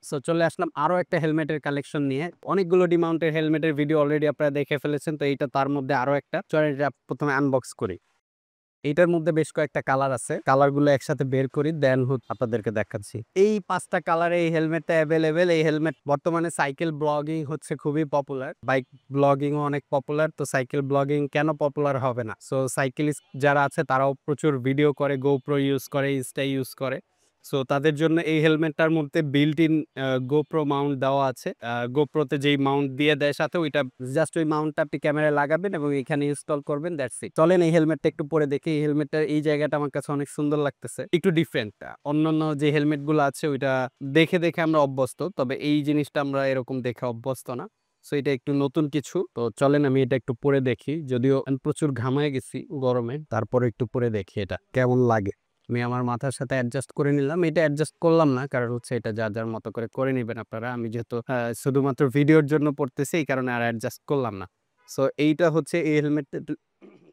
So চলে আসলাম আরো একটা হেলমেটের কালেকশন নিয়ে। অনেকগুলো ডিমাউন্টের হেলমেটের ভিডিও অলরেডি আপনারা দেখে ফেলেছেন। তো এইটা তার মধ্যে আরো একটা। চলেন এটা প্রথমে আনবক্স করি। এইটার মধ্যে বেশ কয়েকটা কালার আছে। কালারগুলো একসাথে বের করি দেন আপনাদেরকে দেখাচ্ছি। এই ৫ টা কালারে এই হেলমেটটা এভেইলেবল। এই হেলমেট বর্তমানে সাইকেল ব্লগিং হচ্ছে খুবই পপুলার। বাইক ব্লগিং ও অনেক পপুলার। তো সাইকেল ব্লগিং কেন পপুলার হবে না? সো সাইকেলিস্ট যারা আছে তারাও প্রচুর ভিডিও করে, GoPro ইউজ করে, Insta ইউজ করে। সো তাদের জন্য এই হেলমেটটার মধ্যে বিল্ট ইন GoPro মাউন্ট দেওয়া আছে। GoPro তে যেই মাউন্ট দিয়ে দেয় সাথে ওইটা জাস্ট ওই মাউন্টটা আপনি ক্যামেরায় লাগাবেন এবং এখানে ইনস্টল করবেন, দ্যাটস ইট। চলেন এই হেলমেটটা একটু পরে দেখি। এই হেলমেটটার এই জায়গাটা আমার কাছে অনেক সুন্দর লাগতেছে। একটু ডিফারেন্ট। অন্যান্য যে হেলমেটগুলো আছে ওইটা দেখে আমরা অভ্যস্ত। তবে এই জিনিসটা আমরা এরকম দেখে অভ্যস্ত না। সো এটা একটু নতুন কিছু। তো চলেন আমি এটা একটু পরে দেখি। যদিও আমি প্রচুর ঘামায় গেছি গরমে। তারপরে একটু পরে দেখি এটা কেমন লাগে। আমি আমার মাথার সাথে অ্যাডজাস্ট করে নিলাম। এটা অ্যাডজাস্ট করলাম না। কারণ হচ্ছে এটা যার মতো করে করে নিবেন আপনারা। আমি যেহেতু শুধুমাত্র ভিডিওর জন্য পড়তেছি এই কারণে আর অ্যাডজাস্ট করলাম না। সো এইটা হচ্ছে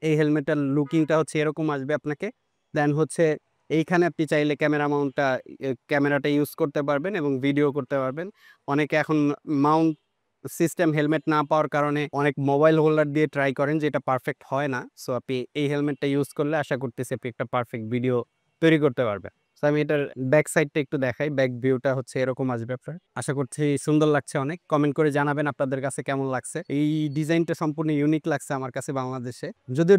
এই হেলমেটটার লুকিংটা হচ্ছে এরকম আসবে আপনাকে। দেন হচ্ছে এইখানে আপনি চাইলে ক্যামেরাটা ইউজ করতে পারবেন এবং ভিডিও করতে পারবেন। অনেকে এখন মাউন্ট সিস্টেম হেলমেট না পাওয়ার কারণে অনেক মোবাইল হোল্ডার দিয়ে ট্রাই করেন যেটা পারফেক্ট হয় না। সো আপনি এই হেলমেটটা ইউজ করলে আশা করতেছি আপনি একটা পারফেক্ট ভিডিও তৈরি করতে পারবেন। সো আমি এটার ব্যাক সাইডটা একটু দেখাই। ব্যাক ভিউটা হচ্ছে এরকম আসবে আপনার। আশা করছি সুন্দর লাগছে অনেক। কমেন্ট করে জানাবেন আপনাদের কাছে কেমন লাগছে। এই ডিজাইনটা সম্পূর্ণ ইউনিক লাগছে আমার কাছে বাংলাদেশে। যদিও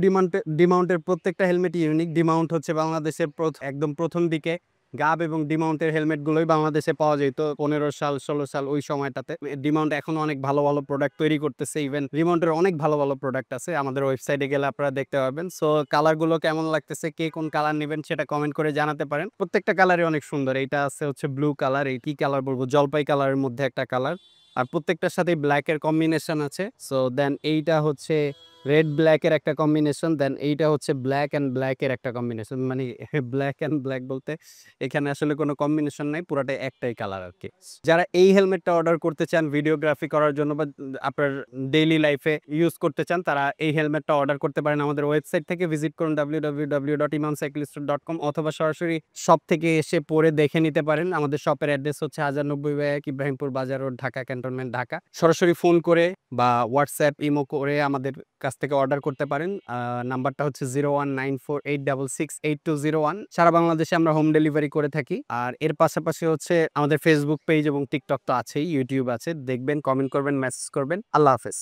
ডিমাউন্টের প্রত্যেকটা হেলমেটই ইউনিক। ডিমাউন্ট হচ্ছে বাংলাদেশের একদম প্রথম দিকে গাব এবং ডিমাউন্টের হেলমেট গুলোই বাংলাদেশে পাওয়া যেত 15 সাল 16 সাল ওই সময়টাতে। ডিমাউন্ট এখন অনেক ভালো প্রোডাক্ট তৈরি করতেছে। ইভেন ডিমাউন্টের অনেক ভালো প্রোডাক্ট আছে। আমাদের ওয়েবসাইটে গেলে আপনারা দেখতে পারবেন। সো কালার গুলো কেমন লাগতেছে, কে কোন কালার নেবেন সেটা কমেন্ট করে জানাতে পারেন। প্রত্যেকটা কালারই অনেক সুন্দর। এইটা আছে হচ্ছে ব্লু কালার। এই কি কালার বলবো, জলপাই কালারের মধ্যে একটা কালার। আর প্রত্যেকটার সাথে ব্ল্যাক এর কম্বিনেশন আছে। সো দেন এইটা হচ্ছে রেড ব্ল্যাক এর একটা কম্বিনেশন। দেন এইটা হচ্ছে ব্ল্যাক এন্ড ব্ল্যাক এর একটা কম্বিনেশন। মানে ব্ল্যাক এন্ড ব্ল্যাক বলতে এখানে আসলে কোনো কম্বিনেশন নাই, পুরাটাই একটাই কালার আরকি। যারা এই হেলমেটটা অর্ডার করতে চান ভিডিওগ্রাফি করার জন্য বা আপনার ডেইলি লাইফে ইউজ করতে চান, তারা এই হেলমেটটা অর্ডার করতে পারেন আমাদের ওয়েবসাইট থেকে। ভিজিট করুন www.imamcyclist.com অথবা সরাসরি শপ থেকে এসে পরে দেখে নিতে পারেন। আমাদের শপের অ্যাড্রেস হচ্ছে 1090 ইব্রাহিমপুর বাজার রোড, ঢাকা ক্যান্টনমেন্ট, ঢাকা। সরাসরি ফোন করে বা হোয়াটসঅ্যাপ, ইমো করে আমাদের কাছ থেকে অর্ডার করতে পারেন। নাম্বারটা হচ্ছে 01948668201। সারা বাংলাদেশে আমরা হোম ডেলিভারি করে থাকি। আর এর পাশাপাশি হচ্ছে আমাদের ফেসবুক পেজ এবং টিকটক তো আছেই, ইউটিউব আছে। দেখবেন, কমেন্ট করবেন, মেসেজ করবেন। আল্লাহ হাফেজ।